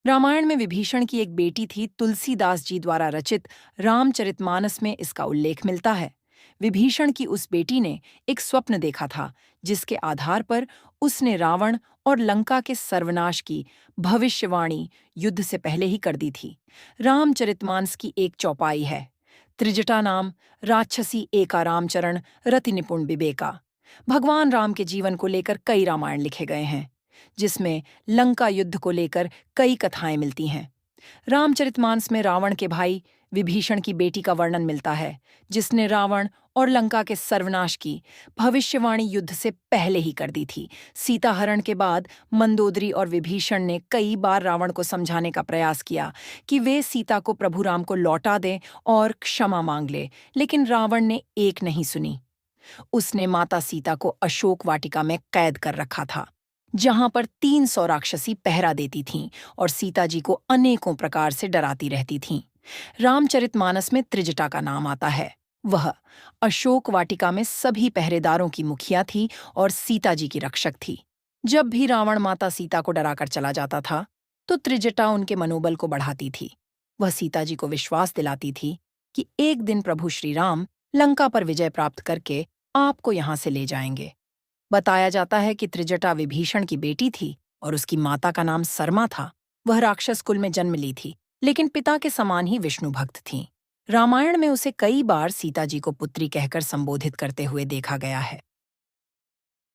रामायण में विभीषण की एक बेटी थी। तुलसीदास जी द्वारा रचित रामचरितमानस में इसका उल्लेख मिलता है। विभीषण की उस बेटी ने एक स्वप्न देखा था, जिसके आधार पर उसने रावण और लंका के सर्वनाश की भविष्यवाणी युद्ध से पहले ही कर दी थी। रामचरितमानस की एक चौपाई है। त्रिजटा नाम राक्षसी एका रामचरण रति निपुण विवेका। भगवान राम के जीवन को लेकर कई रामायण लिखे गए हैं, जिसमें लंका युद्ध को लेकर कई कथाएं मिलती हैं। रामचरितमानस में रावण के भाई विभीषण की बेटी का वर्णन मिलता है, जिसने रावण और लंका के सर्वनाश की भविष्यवाणी युद्ध से पहले ही कर दी थी। सीता हरण के बाद मंदोदरी और विभीषण ने कई बार रावण को समझाने का प्रयास किया कि वे सीता को प्रभु राम को लौटा दें और क्षमा मांग ले, लेकिन रावण ने एक नहीं सुनी। उसने माता सीता को अशोक वाटिका में कैद कर रखा था, जहां पर 300 राक्षसी पहरा देती थीं और सीता जी को अनेकों प्रकार से डराती रहती थीं। रामचरितमानस में त्रिजटा का नाम आता है। वह अशोक वाटिका में सभी पहरेदारों की मुखिया थी और सीता जी की रक्षक थी। जब भी रावण माता सीता को डराकर चला जाता था, तो त्रिजटा उनके मनोबल को बढ़ाती थी। वह सीता जी को विश्वास दिलाती थी कि एक दिन प्रभु श्री राम लंका पर विजय प्राप्त करके आपको यहां से ले जाएंगे। बताया जाता है कि त्रिजटा विभीषण की बेटी थी और उसकी माता का नाम सरमा था। वह राक्षस कुल में जन्म ली थी, लेकिन पिता के समान ही विष्णु भक्त थीं। रामायण में उसे कई बार सीता जी को पुत्री कहकर संबोधित करते हुए देखा गया है।